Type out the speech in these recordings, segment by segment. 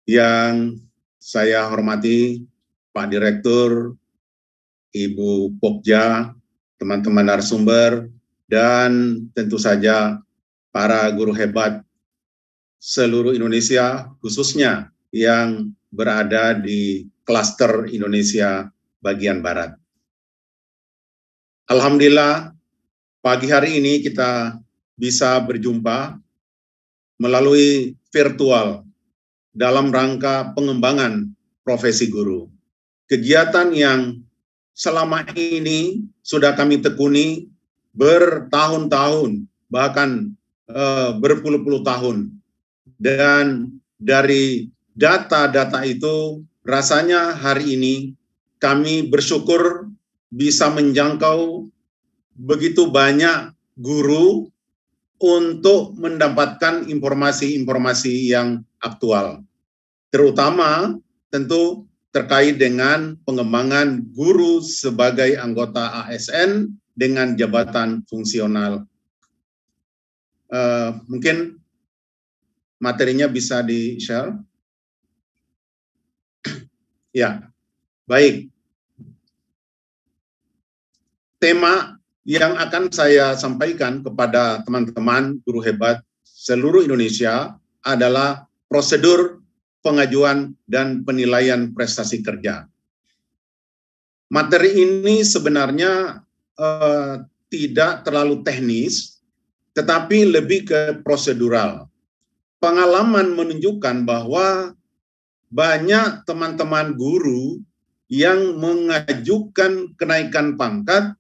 Yang saya hormati Pak Direktur, Ibu Pokja, teman-teman narasumber, dan tentu saja para guru hebat seluruh Indonesia, khususnya yang berada di klaster Indonesia bagian Barat. Alhamdulillah, pagi hari ini kita bisa berjumpa melalui virtual dalam rangka pengembangan profesi guru. Kegiatan yang selama ini sudah kami tekuni bertahun-tahun, bahkan berpuluh-puluh tahun. Dan dari data-data itu, rasanya hari ini kami bersyukur bisa menjangkau begitu banyak guru untuk mendapatkan informasi-informasi yang aktual. Terutama tentu terkait dengan pengembangan guru sebagai anggota ASN dengan jabatan fungsional. Mungkin materinya bisa di-share. Ya, baik. Tema yang akan saya sampaikan kepada teman-teman guru hebat seluruh Indonesia adalah prosedur pengajuan dan penilaian prestasi kerja. Materi ini sebenarnya tidak terlalu teknis, tetapi lebih ke prosedural. Pengalaman menunjukkan bahwa banyak teman-teman guru yang mengajukan kenaikan pangkat,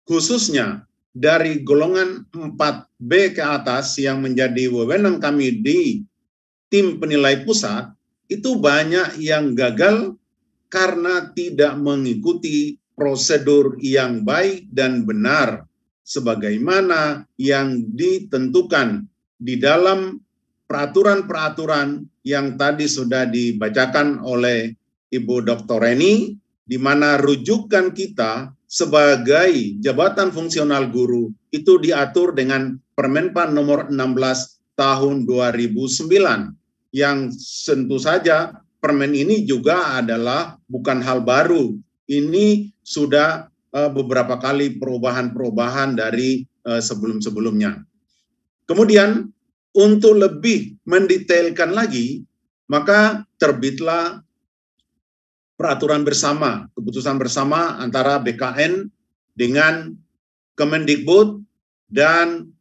khususnya dari golongan 4B ke atas yang menjadi wewenang kami di tim penilai pusat, itu banyak yang gagal karena tidak mengikuti prosedur yang baik dan benar sebagaimana yang ditentukan di dalam peraturan-peraturan yang tadi sudah dibacakan oleh Ibu Dr. Reni, di mana rujukan kita sebagai jabatan fungsional guru itu diatur dengan Permenpan nomor 16 tahun 2009, yang tentu saja permen ini juga adalah bukan hal baru. Ini sudah beberapa kali perubahan-perubahan dari sebelum-sebelumnya. Kemudian untuk lebih mendetailkan lagi, maka terbitlah peraturan bersama, keputusan bersama antara BKN dengan Kemendikbud, dan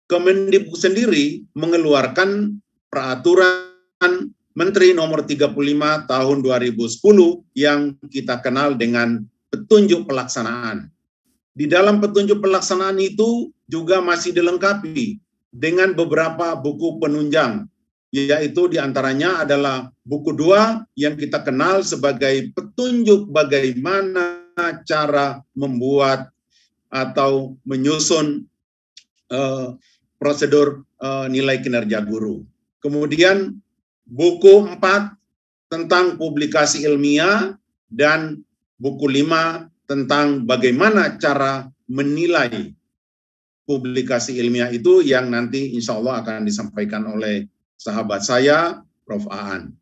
Kemendikbud sendiri mengeluarkan peraturan Menteri nomor 35 tahun 2010 yang kita kenal dengan petunjuk pelaksanaan. Di dalam petunjuk pelaksanaan itu juga masih dilengkapi dengan beberapa buku penunjang, yaitu diantaranya adalah buku 2 yang kita kenal sebagai petunjuk bagaimana cara membuat atau menyusun prosedur nilai kinerja guru. Kemudian buku 4 tentang publikasi ilmiah, dan buku 5 tentang bagaimana cara menilai publikasi ilmiah itu yang nanti insya Allah akan disampaikan oleh sahabat saya, Prof. Aan.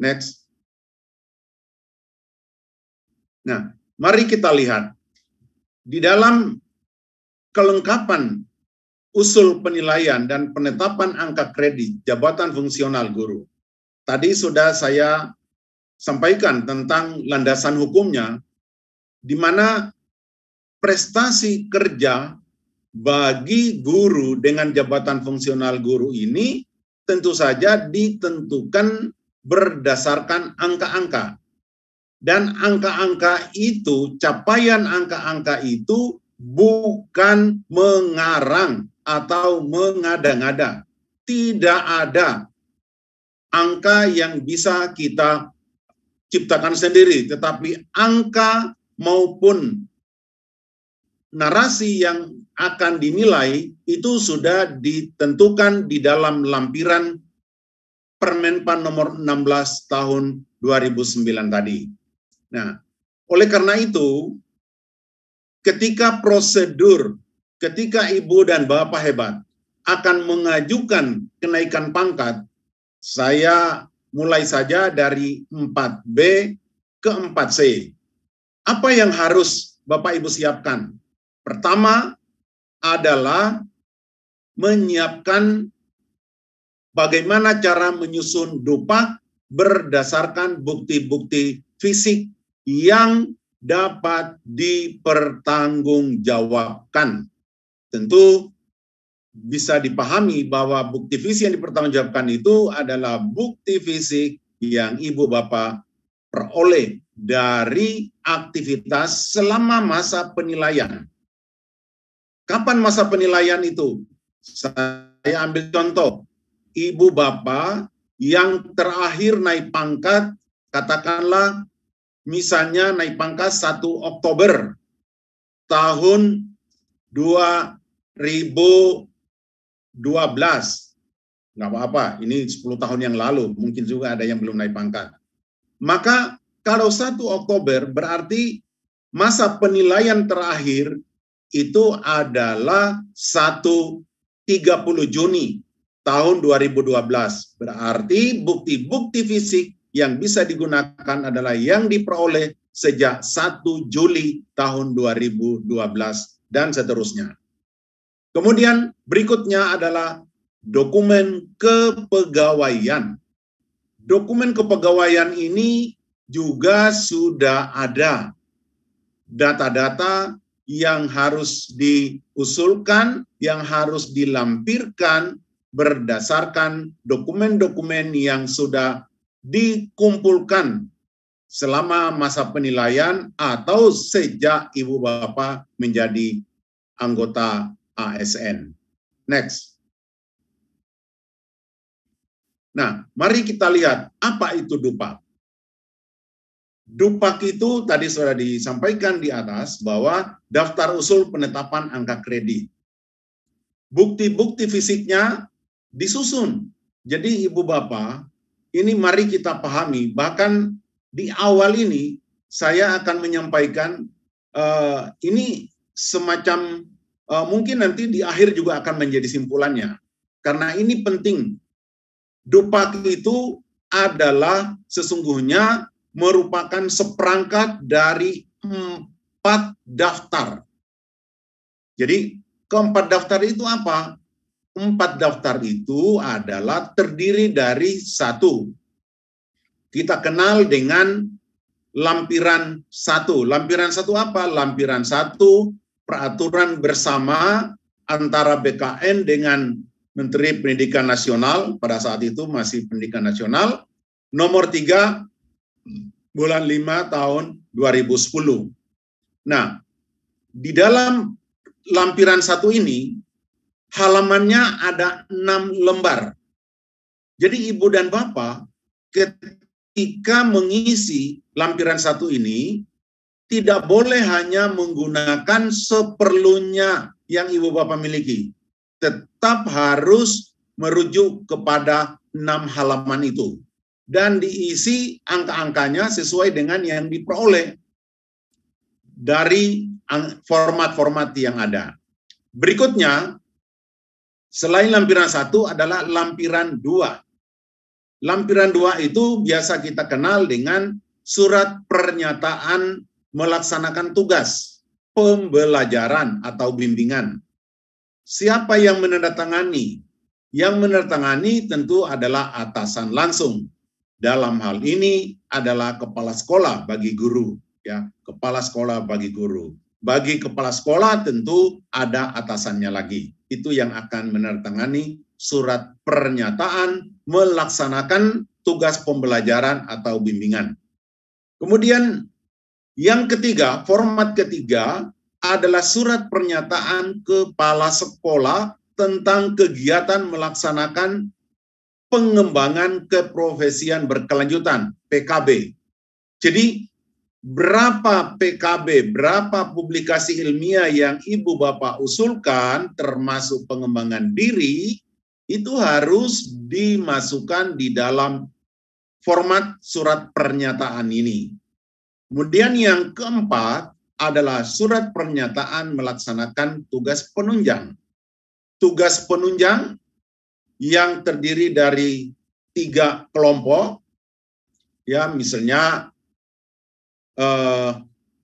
Next. Nah, mari kita lihat. Di dalam kelengkapan usul penilaian dan penetapan angka kredit jabatan fungsional guru, tadi sudah saya sampaikan tentang landasan hukumnya, di mana prestasi kerja bagi guru dengan jabatan fungsional guru ini tentu saja ditentukan berdasarkan angka-angka. Dan angka-angka itu, capaian angka-angka itu bukan mengarang atau mengada-ngada. Tidak ada angka yang bisa kita ciptakan sendiri, tetapi angka maupun narasi yang akan dinilai itu sudah ditentukan di dalam lampiran Permenpan nomor 16 tahun 2009 tadi. Nah, oleh karena itu, ketika prosedur, ketika ibu dan bapak hebat akan mengajukan kenaikan pangkat, Saya mulai saja dari 4B ke 4C. Apa yang harus Bapak Ibu siapkan? Pertama adalah menyiapkan bagaimana cara menyusun DUPAK berdasarkan bukti-bukti fisik yang dapat dipertanggungjawabkan. Tentu bisa dipahami bahwa bukti fisik yang dipertanggungjawabkan itu adalah bukti fisik yang Ibu Bapak peroleh dari aktivitas selama masa penilaian. Kapan masa penilaian itu? Saya ambil contoh, Ibu Bapak yang terakhir naik pangkat, katakanlah misalnya naik pangkat 1 Oktober tahun 2012. Nggak apa-apa, ini 10 tahun yang lalu, mungkin juga ada yang belum naik pangkat. Maka kalau 1 Oktober berarti masa penilaian terakhir itu adalah 30 Juni tahun 2012. Berarti bukti-bukti fisik yang bisa digunakan adalah yang diperoleh sejak 1 Juli tahun 2012 dan seterusnya. Kemudian berikutnya adalah dokumen kepegawaian. Dokumen kepegawaian ini juga sudah ada data-data yang harus diusulkan, yang harus dilampirkan berdasarkan dokumen-dokumen yang sudah dikumpulkan selama masa penilaian atau sejak Ibu Bapak menjadi anggota ASN. Next. Nah, mari kita lihat apa itu DUPAK. DUPAK itu tadi sudah disampaikan di atas bahwa daftar usul penetapan angka kredit. Bukti-bukti fisiknya disusun. Jadi Ibu Bapak, ini mari kita pahami, bahkan di awal ini saya akan menyampaikan ini semacam mungkin nanti di akhir juga akan menjadi simpulannya. Karena ini penting. DUPAK itu adalah sesungguhnya merupakan seperangkat dari 4 daftar. Jadi keempat daftar itu apa? 4 daftar itu adalah terdiri dari 1. Kita kenal dengan lampiran 1. Lampiran 1 apa? Lampiran 1 peraturan bersama antara BKN dengan Menteri Pendidikan Nasional, pada saat itu masih Pendidikan Nasional, nomor 3 bulan 5 tahun 2010. Nah, di dalam lampiran 1 ini, halamannya ada 6 lembar. Jadi Ibu dan Bapak, ketika mengisi lampiran 1 ini, tidak boleh hanya menggunakan seperlunya yang Ibu Bapak miliki. Tetap harus merujuk kepada 6 halaman itu. Dan diisi angka-angkanya sesuai dengan yang diperoleh dari format-format yang ada. Berikutnya, selain lampiran 1 adalah lampiran 2. Lampiran 2 itu biasa kita kenal dengan surat pernyataan melaksanakan tugas, pembelajaran atau bimbingan. Siapa yang menandatangani? Yang menandatangani tentu adalah atasan langsung. Dalam hal ini adalah kepala sekolah bagi guru, ya, kepala sekolah bagi guru. Bagi kepala sekolah tentu ada atasannya lagi. Itu yang akan menandatangani surat pernyataan melaksanakan tugas pembelajaran atau bimbingan. Kemudian yang ketiga, format ketiga adalah surat pernyataan kepala sekolah tentang kegiatan melaksanakan pengembangan keprofesian berkelanjutan, PKB. Jadi, berapa PKB, berapa publikasi ilmiah yang Ibu Bapak usulkan, termasuk pengembangan diri, itu harus dimasukkan di dalam format surat pernyataan ini. Kemudian yang keempat adalah surat pernyataan melaksanakan tugas penunjang. Tugas penunjang yang terdiri dari 3 kelompok, ya misalnya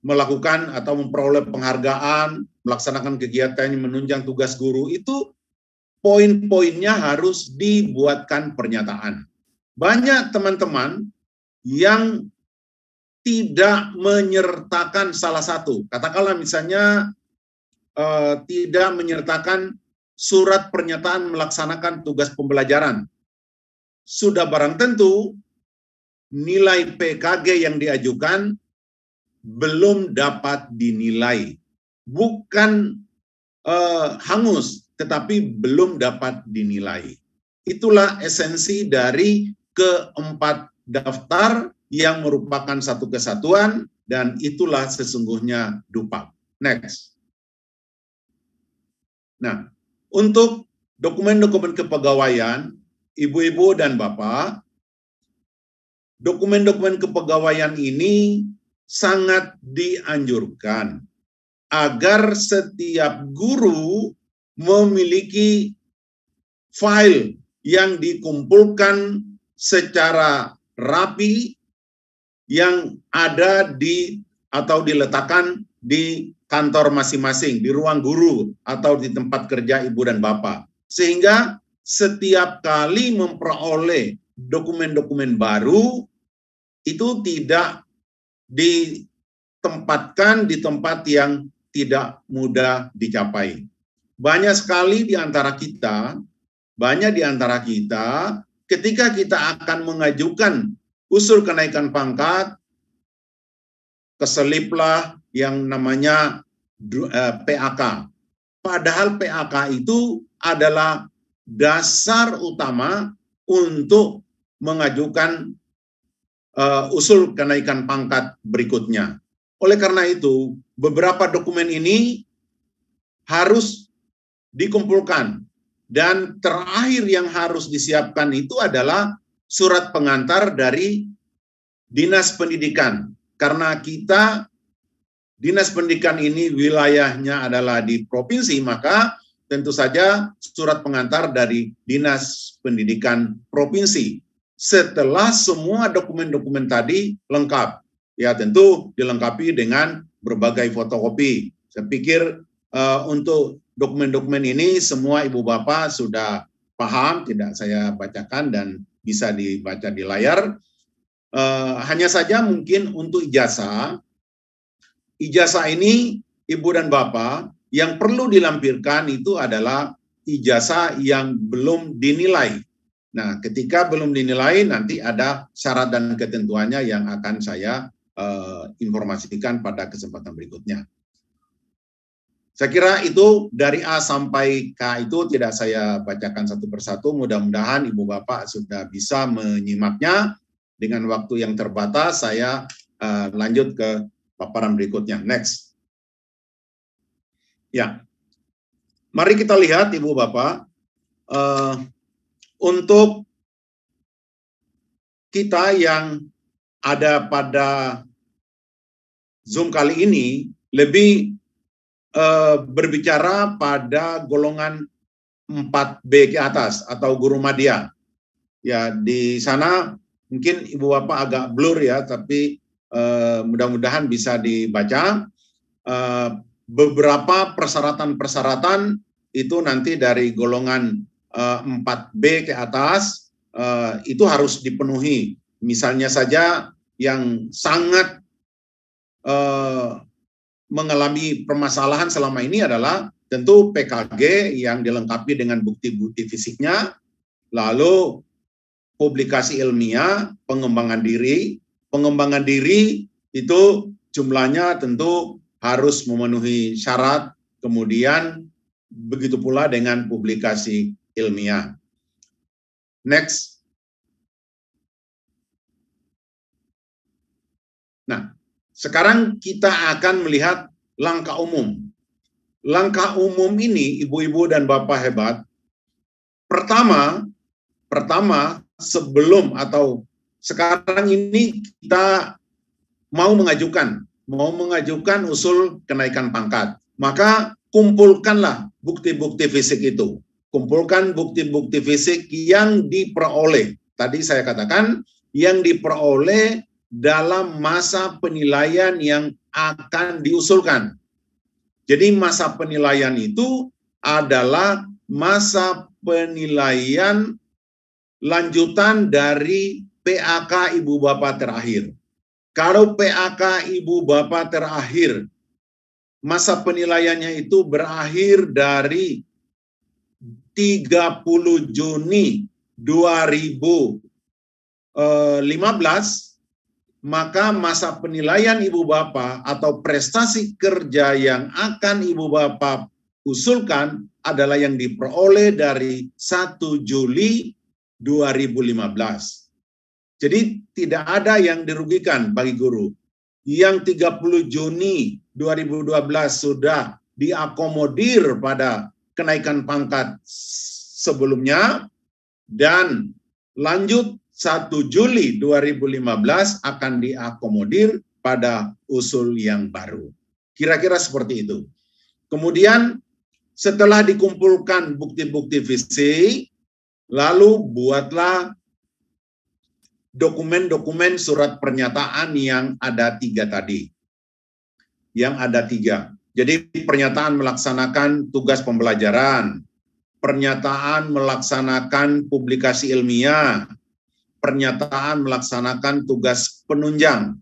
melakukan atau memperoleh penghargaan, melaksanakan kegiatan yang menunjang tugas guru, itu poin-poinnya harus dibuatkan pernyataan. Banyak teman-teman yang tidak menyertakan salah satu, katakanlah misalnya tidak menyertakan surat pernyataan melaksanakan tugas pembelajaran. Sudah barang tentu nilai PKG yang diajukan belum dapat dinilai. Bukan hangus, tetapi belum dapat dinilai. Itulah esensi dari keempat daftar yang merupakan satu kesatuan, dan itulah sesungguhnya DUPAP. Next. Nah, untuk dokumen-dokumen kepegawaian, Ibu-ibu dan Bapak, dokumen-dokumen kepegawaian ini sangat dianjurkan agar setiap guru memiliki file yang dikumpulkan secara rapi yang ada di atau diletakkan di kantor masing-masing, di ruang guru atau di tempat kerja ibu dan bapak. Sehingga setiap kali memperoleh dokumen-dokumen baru itu tidak ditempatkan di tempat yang tidak mudah dicapai. Banyak sekali di antara kita, ketika kita akan mengajukan usul kenaikan pangkat, keseliplah yang namanya PAK. Padahal PAK itu adalah dasar utama untuk mengajukan usul kenaikan pangkat berikutnya. Oleh karena itu, beberapa dokumen ini harus dikumpulkan. Dan terakhir yang harus disiapkan itu adalah surat pengantar dari Dinas Pendidikan. Karena kita, Dinas Pendidikan ini wilayahnya adalah di provinsi, maka tentu saja surat pengantar dari Dinas Pendidikan Provinsi. Setelah semua dokumen-dokumen tadi lengkap, ya tentu dilengkapi dengan berbagai fotokopi. Saya pikir untuk dokumen-dokumen ini semua ibu bapak sudah paham, tidak saya bacakan dan bisa dibaca di layar. Hanya saja mungkin untuk ijazah ini ibu dan bapak yang perlu dilampirkan itu adalah ijazah yang belum dinilai. Nah, ketika belum dinilai nanti ada syarat dan ketentuannya yang akan saya informasikan pada kesempatan berikutnya. Saya kira itu dari A sampai K itu tidak saya bacakan satu persatu. Mudah-mudahan Ibu Bapak sudah bisa menyimaknya. Dengan waktu yang terbatas, saya lanjut ke paparan berikutnya. Next. Ya, mari kita lihat Ibu Bapak, untuk kita yang ada pada Zoom kali ini lebih berbicara pada golongan 4B ke atas atau guru madya. Ya, di sana mungkin Ibu Bapak agak blur ya, tapi mudah-mudahan bisa dibaca. Beberapa persyaratan-persyaratan itu nanti dari golongan 4B ke atas itu harus dipenuhi. Misalnya saja yang sangat mengalami permasalahan selama ini adalah tentu PKG yang dilengkapi dengan bukti-bukti fisiknya, lalu publikasi ilmiah, pengembangan diri. Pengembangan diri itu jumlahnya tentu harus memenuhi syarat, kemudian begitu pula dengan publikasi ilmiah. Next. Nah, sekarang kita akan melihat langkah umum. Langkah umum ini, ibu-ibu dan bapak hebat, pertama sebelum atau sekarang ini kita mau mengajukan usul kenaikan pangkat, maka kumpulkanlah bukti-bukti fisik itu. Kumpulkan bukti-bukti fisik yang diperoleh tadi saya katakan yang diperoleh dalam masa penilaian yang akan diusulkan. Jadi masa penilaian itu adalah masa penilaian lanjutan dari PAK Ibu Bapak terakhir. Kalau PAK Ibu Bapak terakhir, masa penilaiannya itu berakhir dari 30 Juni 2015, maka masa penilaian Ibu Bapak atau prestasi kerja yang akan Ibu Bapak usulkan adalah yang diperoleh dari 1 Juli 2015. Jadi tidak ada yang dirugikan bagi guru. Yang 30 Juni 2012 sudah diakomodir pada kenaikan pangkat sebelumnya, dan lanjut 1 Juli 2015 akan diakomodir pada usul yang baru. Kira-kira seperti itu. Kemudian setelah dikumpulkan bukti-bukti fisik, lalu buatlah dokumen-dokumen surat pernyataan yang ada 3 tadi. Yang ada 3. Jadi pernyataan melaksanakan tugas pembelajaran, pernyataan melaksanakan publikasi ilmiah, pernyataan melaksanakan tugas penunjang.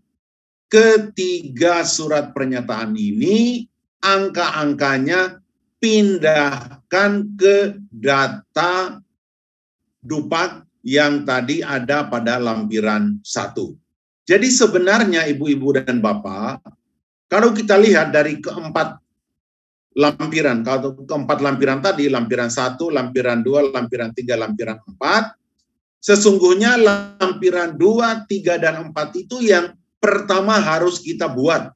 Ketiga surat pernyataan ini angka-angkanya pindahkan ke data Dupak yang tadi ada pada lampiran 1. Jadi sebenarnya Ibu-ibu dan Bapak, kalau kita lihat dari keempat lampiran, kalau keempat lampiran tadi, lampiran 1, lampiran 2, lampiran 3, lampiran 4, sesungguhnya lampiran 2, 3, dan 4 itu yang pertama harus kita buat.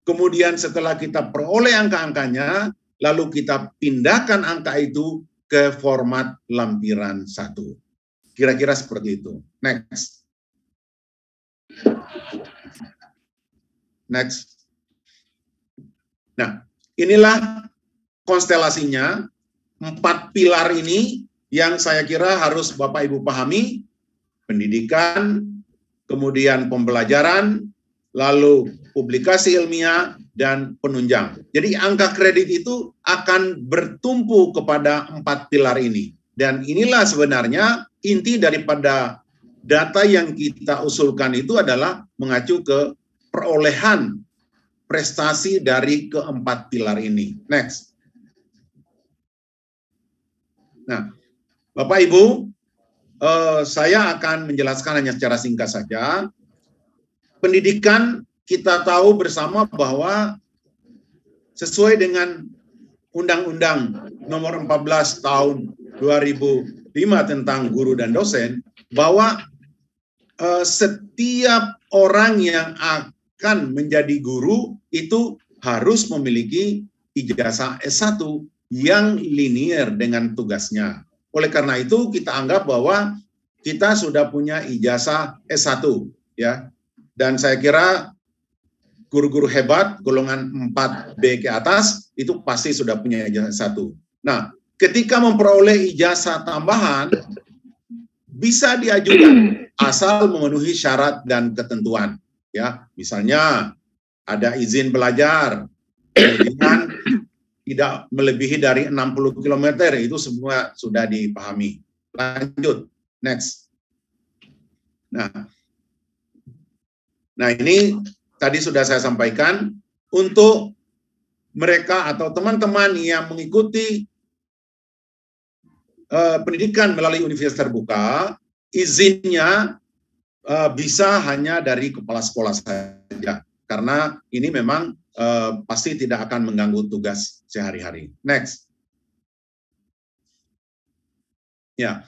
Kemudian setelah kita peroleh angka-angkanya, lalu kita pindahkan angka itu ke format lampiran 1. Kira-kira seperti itu. Next. Next. Nah, inilah konstelasinya, 4 pilar ini yang saya kira harus Bapak Ibu pahami: pendidikan, kemudian pembelajaran, lalu publikasi ilmiah, dan penunjang. Jadi angka kredit itu akan bertumpu kepada 4 pilar ini. Dan inilah sebenarnya inti daripada data yang kita usulkan itu adalah mengacu ke perolehan prestasi dari keempat pilar ini. Next. Nah, Bapak Ibu, saya akan menjelaskan hanya secara singkat saja. Pendidikan kita tahu bersama bahwa sesuai dengan Undang-Undang Nomor 14 Tahun 2005 tentang guru dan dosen, bahwa setiap orang yang akan menjadi guru itu harus memiliki ijazah S1 yang linear dengan tugasnya. Oleh karena itu kita anggap bahwa kita sudah punya ijazah S1, ya. Dan saya kira guru-guru hebat golongan 4B ke atas itu pasti sudah punya ijazah S1. Nah, ketika memperoleh ijazah tambahan bisa diajukan asal memenuhi syarat dan ketentuan, ya. Misalnya ada izin belajar, kemudian tidak melebihi dari 60 km, itu semua sudah dipahami. Lanjut, next. Nah ini tadi sudah saya sampaikan, untuk mereka atau teman-teman yang mengikuti pendidikan melalui universitas terbuka, izinnya bisa hanya dari kepala sekolah saja, karena ini memang pasti tidak akan mengganggu tugas sehari-hari. Next. Ya.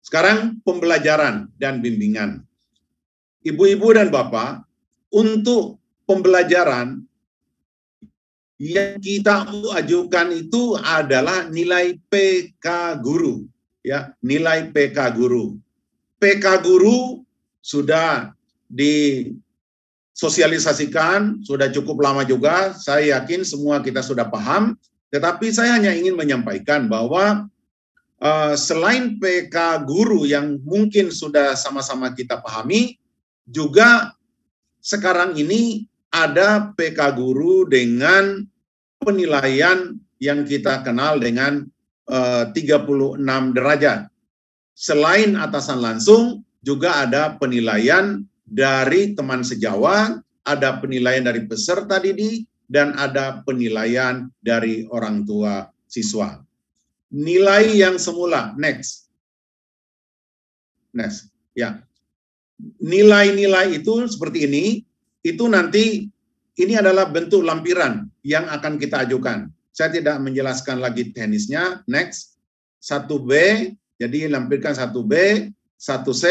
Sekarang pembelajaran dan bimbingan. Ibu-ibu dan Bapak, untuk pembelajaran yang kita ajukan itu adalah nilai PK guru, ya, nilai PK guru. PK guru sudah disosialisasikan, sudah cukup lama juga, saya yakin semua kita sudah paham, tetapi saya hanya ingin menyampaikan bahwa selain PK guru yang mungkin sudah sama-sama kita pahami, juga sekarang ini ada PK guru dengan penilaian yang kita kenal dengan 36 derajat. Selain atasan langsung, juga ada penilaian dari teman sejawat, ada penilaian dari peserta didik, dan ada penilaian dari orang tua siswa. Nilai yang semula, next. Ya. Nilai-nilai itu seperti ini, itu nanti ini adalah bentuk lampiran yang akan kita ajukan. Saya tidak menjelaskan lagi teknisnya, next. 1B, jadi lampirkan 1B, 1C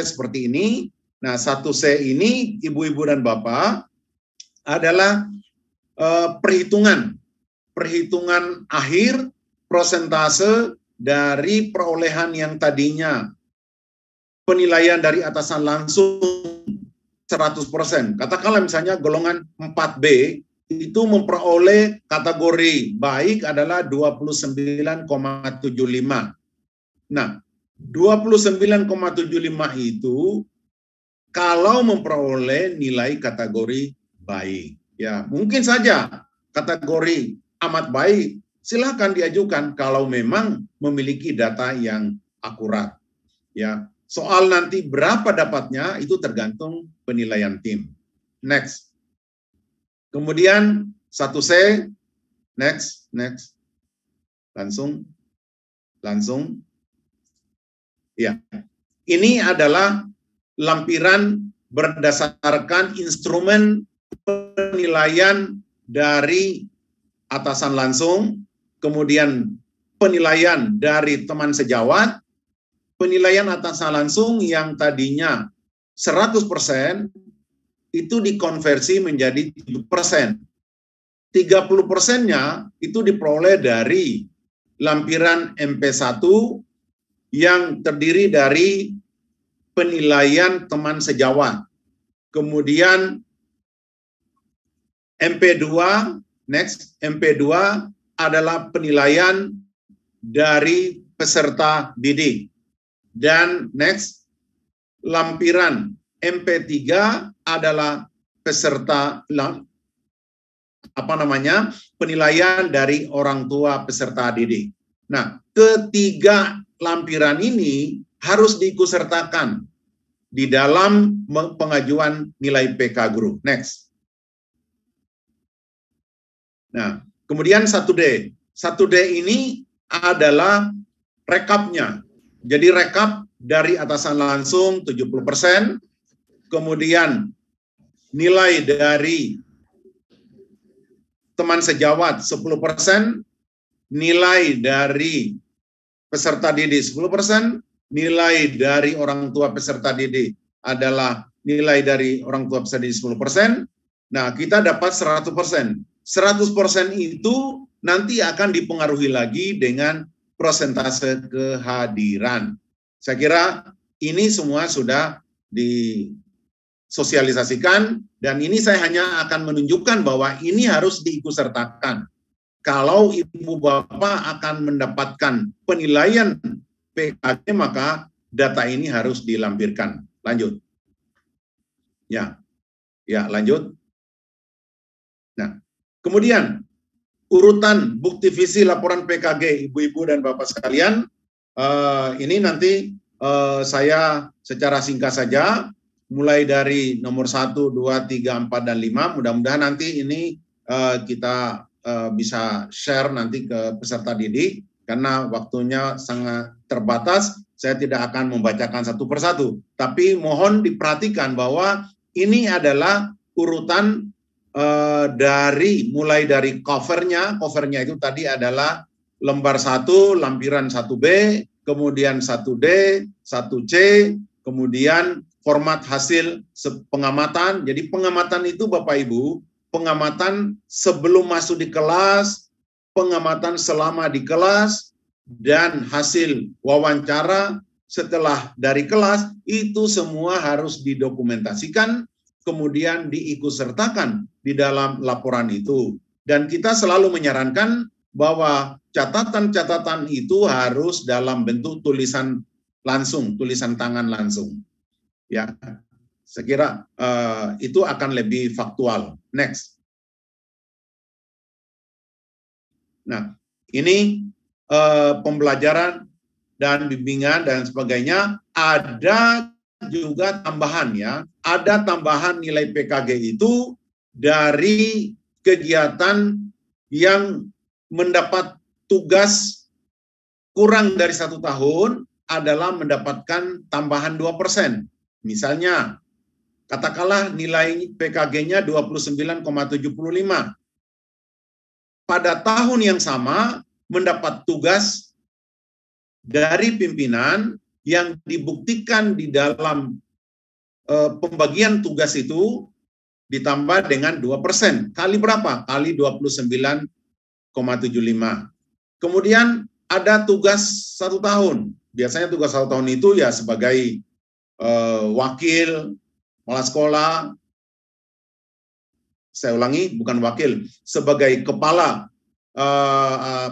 seperti ini. Nah, 1C ini, Ibu-ibu dan Bapak, adalah perhitungan akhir prosentase dari perolehan yang tadinya penilaian dari atasan langsung 100%. Katakanlah misalnya golongan 4B itu memperoleh kategori baik adalah 29,75. Nah, 29,75 itu kalau memperoleh nilai kategori baik. Ya, mungkin saja kategori amat baik, silakan diajukan kalau memang memiliki data yang akurat. Ya, soal nanti berapa dapatnya itu tergantung penilaian tim. Next. Kemudian 1C, next. Langsung. Ya. Ini adalah lampiran berdasarkan instrumen penilaian dari atasan langsung, kemudian penilaian dari teman sejawat, penilaian atasan langsung yang tadinya 100% itu dikonversi menjadi 7%. 30%-nya itu diperoleh dari lampiran MP1 yang terdiri dari penilaian teman sejawat. Kemudian MP2, next, MP2 adalah penilaian dari peserta didik. Dan next, lampiran MP3 adalah penilaian dari orang tua peserta didik. Nah, ketiga lampiran ini harus diikutsertakan di dalam pengajuan nilai PK guru. Next. Nah, kemudian 1D. 1D ini adalah rekapnya. Jadi rekap dari atasan langsung 70%, kemudian nilai dari teman sejawat 10%, nilai dari peserta didik 10%, nilai dari orang tua peserta didik adalah nilai dari orang tua peserta didik 10%. Nah, kita dapat 100%. 100% itu nanti akan dipengaruhi lagi dengan persentase kehadiran. Saya kira ini semua sudah disosialisasikan dan ini saya hanya akan menunjukkan bahwa ini harus diikutsertakan. Kalau ibu bapak akan mendapatkan penilaian PKG maka data ini harus dilampirkan. Lanjut. Ya, lanjut. Nah, kemudian urutan bukti visi laporan PKG ibu-ibu dan bapak sekalian, ini nanti saya secara singkat saja, mulai dari nomor 1, 2, 3, 4, dan 5, mudah-mudahan nanti ini kita bisa share nanti ke peserta didik, karena waktunya sangat terbatas, saya tidak akan membacakan satu persatu, tapi mohon diperhatikan bahwa ini adalah urutan mulai dari covernya itu tadi adalah lembar 1, lampiran 1B, kemudian 1D, 1C, kemudian format hasil pengamatan. Jadi pengamatan itu Bapak Ibu, pengamatan sebelum masuk di kelas, pengamatan selama di kelas, dan hasil wawancara setelah dari kelas, itu semua harus didokumentasikan, kemudian diikutsertakan di dalam laporan itu. Dan kita selalu menyarankan bahwa catatan-catatan itu harus dalam bentuk tulisan langsung, tulisan tangan langsung. Ya, saya kira itu akan lebih faktual. Next. Nah, ini pembelajaran dan bimbingan dan sebagainya. Ada juga tambahan ya, ada tambahan nilai PKG itu dari kegiatan yang mendapat tugas kurang dari 1 tahun adalah mendapatkan tambahan 2%. Misalnya, katakanlah nilai PKG-nya 29,75. Pada tahun yang sama mendapat tugas dari pimpinan yang dibuktikan di dalam pembagian tugas itu ditambah dengan 2%. Kali berapa? Kali 29,75. Kemudian ada tugas 1 tahun. Biasanya tugas 1 tahun itu ya sebagai wakil kepala sekolah. Saya ulangi, bukan wakil, sebagai kepala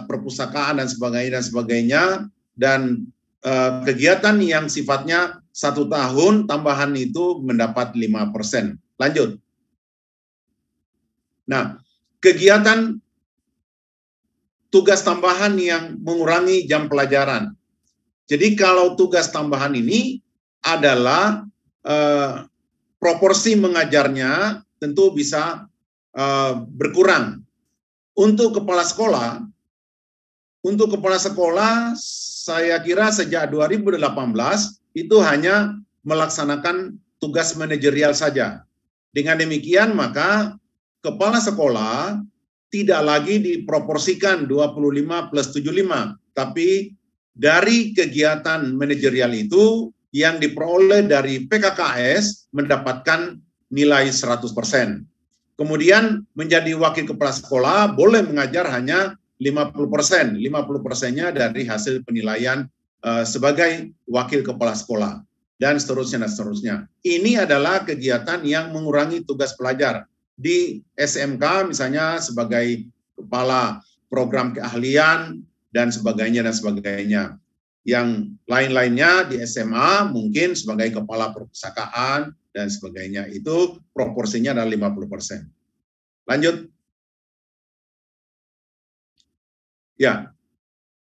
perpustakaan dan sebagainya, dan kegiatan yang sifatnya 1 tahun tambahan itu mendapat 5%. Lanjut. Nah, kegiatan tugas tambahan yang mengurangi jam pelajaran. Jadi kalau tugas tambahan ini adalah proporsi mengajarnya tentu bisa berkurang. Untuk kepala sekolah, saya kira sejak 2018 itu hanya melaksanakan tugas manajerial saja. Dengan demikian maka kepala sekolah tidak lagi diproporsikan 25 plus 75, tapi dari kegiatan manajerial itu yang diperoleh dari PKKS mendapatkan nilai 100%. Kemudian menjadi wakil kepala sekolah boleh mengajar hanya 50%. 50%-nya dari hasil penilaian sebagai wakil kepala sekolah. Dan seterusnya, dan seterusnya. Ini adalah kegiatan yang mengurangi tugas pelajar. Di SMK misalnya sebagai kepala program keahlian dan sebagainya dan sebagainya. Yang lain-lainnya di SMA mungkin sebagai kepala perpustakaan dan sebagainya. Itu proporsinya adalah 50%. Lanjut. Ya,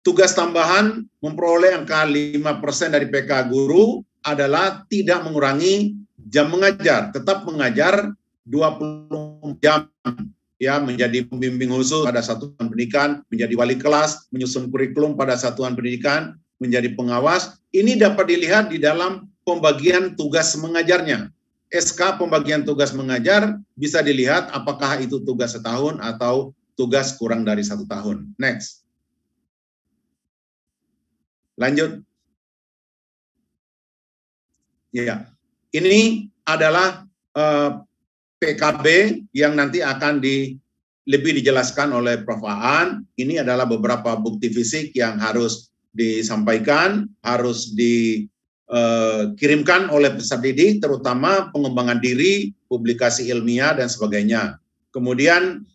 tugas tambahan memperoleh angka 5% dari PK guru adalah tidak mengurangi jam mengajar, tetap mengajar 20 jam, ya, menjadi pembimbing khusus pada satuan pendidikan, menjadi wali kelas, menyusun kurikulum pada satuan pendidikan, menjadi pengawas. Ini dapat dilihat di dalam pembagian tugas mengajarnya. SK pembagian tugas mengajar bisa dilihat apakah itu tugas setahun atau tugas kurang dari 1 tahun. Next. Lanjut. Ya, ini adalah PKB yang nanti akan lebih dijelaskan oleh Prof. Aan. Ini adalah beberapa bukti fisik yang harus disampaikan, harus dikirimkan oleh peserta didik, terutama pengembangan diri, publikasi ilmiah, dan sebagainya. Kemudian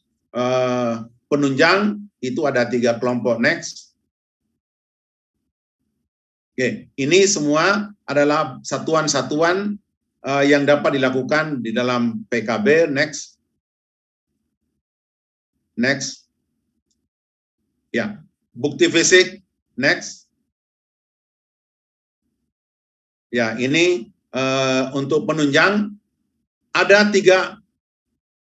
penunjang itu ada 3 kelompok. Next. Oke, ini semua adalah satuan-satuan yang dapat dilakukan di dalam PKB. Next. Next. Ya, bukti fisik. Next. Ya, ini untuk penunjang ada 3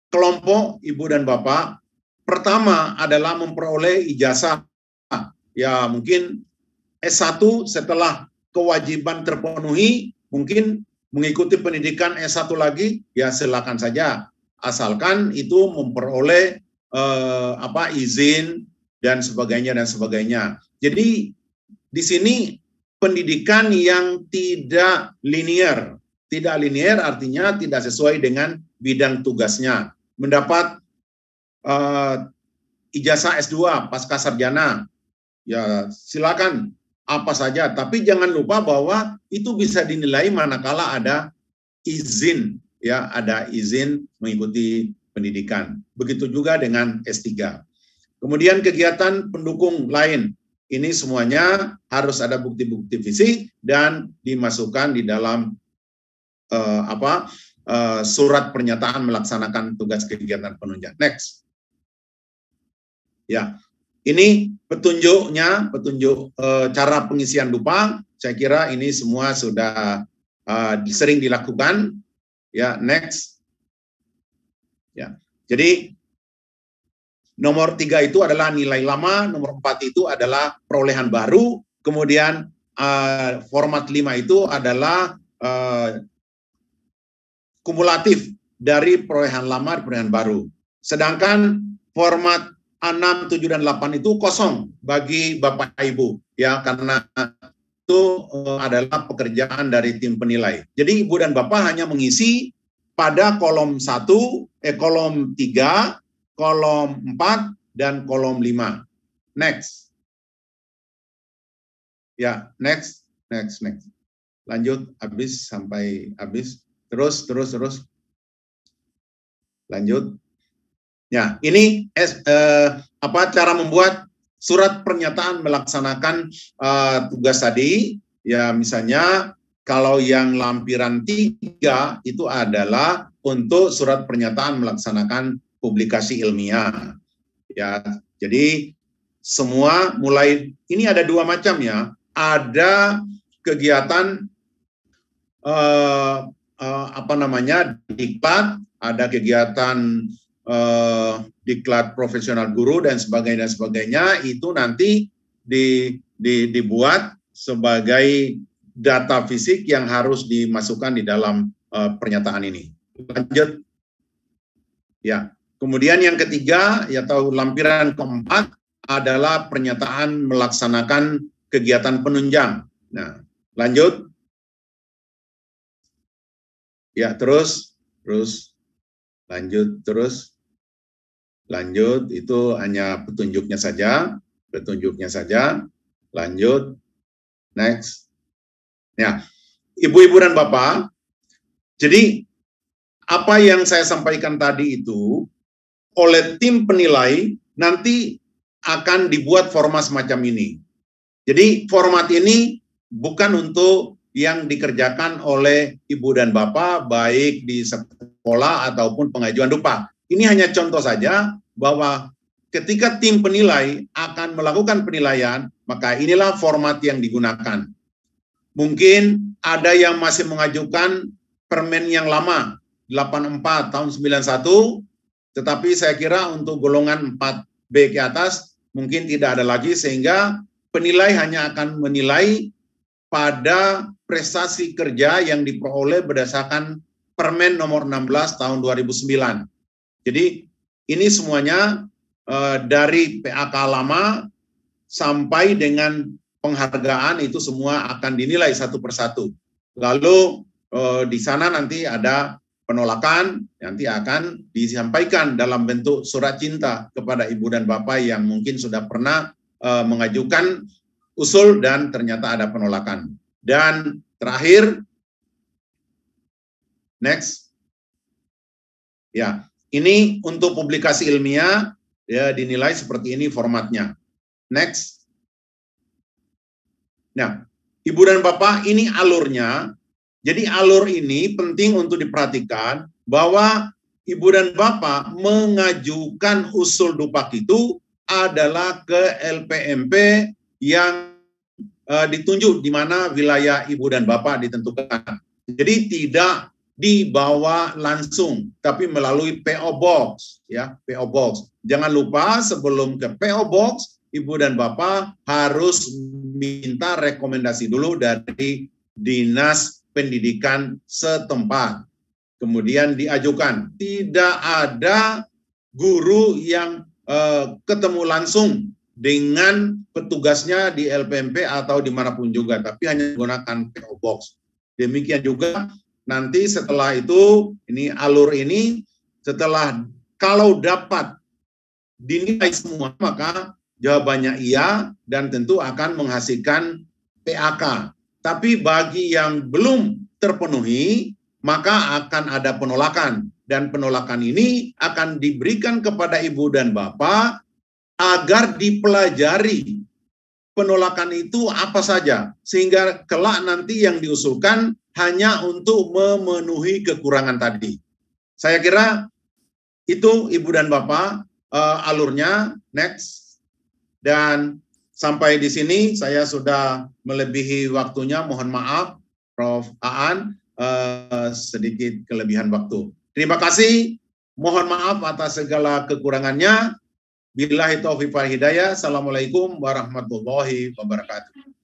kelompok Ibu dan Bapak. Pertama adalah memperoleh ijazah. Ya, mungkin S1 setelah kewajiban terpenuhi, mungkin mengikuti pendidikan S1 lagi, ya silakan saja. Asalkan itu memperoleh izin dan sebagainya dan sebagainya. Jadi di sini pendidikan yang tidak linear. Tidak linear artinya tidak sesuai dengan bidang tugasnya. Mendapat ijazah S2 pasca sarjana, ya silakan apa saja, tapi jangan lupa bahwa itu bisa dinilai manakala ada izin, ya, ada izin mengikuti pendidikan. Begitu juga dengan S3. Kemudian kegiatan pendukung lain. Ini semuanya harus ada bukti-bukti fisik dan dimasukkan di dalam surat pernyataan melaksanakan tugas kegiatan penunjang. Next. Ya, ini petunjuknya, cara pengisian dupa. Saya kira ini semua sudah sering dilakukan. Ya, next. Ya, jadi nomor 3 itu adalah nilai lama, nomor 4 itu adalah perolehan baru, kemudian format 5 itu adalah kumulatif dari perolehan lama dan perolehan baru. Sedangkan format 6, 7, dan 8 itu kosong bagi Bapak Ibu, ya, karena itu adalah pekerjaan dari tim penilai. Jadi Ibu dan Bapak hanya mengisi pada kolom 1, kolom 3, kolom 4, dan kolom 5. Next. Ya, next. Lanjut, habis, sampai habis. Terus. Lanjut. Ya, ini cara membuat surat pernyataan melaksanakan tugas tadi. Ya, misalnya kalau yang lampiran 3 itu adalah untuk surat pernyataan melaksanakan publikasi ilmiah. Ya, jadi semua mulai ini ada 2 macam ya. Ada kegiatan diklat, ada kegiatan diklat profesional guru dan sebagainya, itu nanti dibuat sebagai data fisik yang harus dimasukkan di dalam pernyataan ini. Lanjut. Ya. Kemudian yang ketiga, atau lampiran keempat adalah pernyataan melaksanakan kegiatan penunjang. Nah, lanjut. Ya, terus. Lanjut, itu hanya petunjuknya saja. Lanjut. Next. Ya, Ibu-ibu dan Bapak, jadi apa yang saya sampaikan tadi itu oleh tim penilai nanti akan dibuat format semacam ini. Jadi format ini bukan untuk yang dikerjakan oleh Ibu dan Bapak baik di sekolah ataupun pengajuan dupa. Ini hanya contoh saja bahwa ketika tim penilai akan melakukan penilaian, maka inilah format yang digunakan. Mungkin ada yang masih mengajukan permen yang lama, 84 tahun 91, tetapi saya kira untuk golongan 4B ke atas mungkin tidak ada lagi, sehingga penilai hanya akan menilai pada prestasi kerja yang diperoleh berdasarkan Permen nomor 16 tahun 2009. Jadi ini semuanya dari PAK lama sampai dengan penghargaan itu semua akan dinilai satu persatu. Lalu di sana nanti ada penolakan, nanti akan disampaikan dalam bentuk surat cinta kepada Ibu dan Bapak yang mungkin sudah pernah mengajukan usul dan ternyata ada penolakan. Dan terakhir, next. Ya, ini untuk publikasi ilmiah ya dinilai seperti ini formatnya. Next. Nah, Ibu dan Bapak, ini alurnya. Jadi alur ini penting untuk diperhatikan bahwa Ibu dan Bapak mengajukan usul dupak itu adalah ke LPMP yang ditunjuk di mana wilayah Ibu dan Bapak ditentukan. Jadi tidak dibawa langsung, tapi melalui PO Box, ya, PO Box. Jangan lupa sebelum ke PO Box, Ibu dan Bapak harus minta rekomendasi dulu dari Dinas Pendidikan setempat. Kemudian diajukan. Tidak ada guru yang ketemu langsung dengan petugasnya di LPMP atau dimanapun juga, tapi hanya menggunakan PO Box. Demikian juga nanti setelah itu, ini alur ini, setelah kalau dapat dinilai semua, maka jawabannya iya dan tentu akan menghasilkan PAK. Tapi bagi yang belum terpenuhi, maka akan ada penolakan. Dan penolakan ini akan diberikan kepada Ibu dan Bapak agar dipelajari penolakan itu apa saja, sehingga kelak nanti yang diusulkan hanya untuk memenuhi kekurangan tadi. Saya kira itu Ibu dan Bapak alurnya. Next. Dan sampai di sini saya sudah melebihi waktunya, mohon maaf Prof. Aan, sedikit kelebihan waktu. Terima kasih, mohon maaf atas segala kekurangannya. Billahi taufiq wal hidayah. Assalamualaikum warahmatullahi wabarakatuh.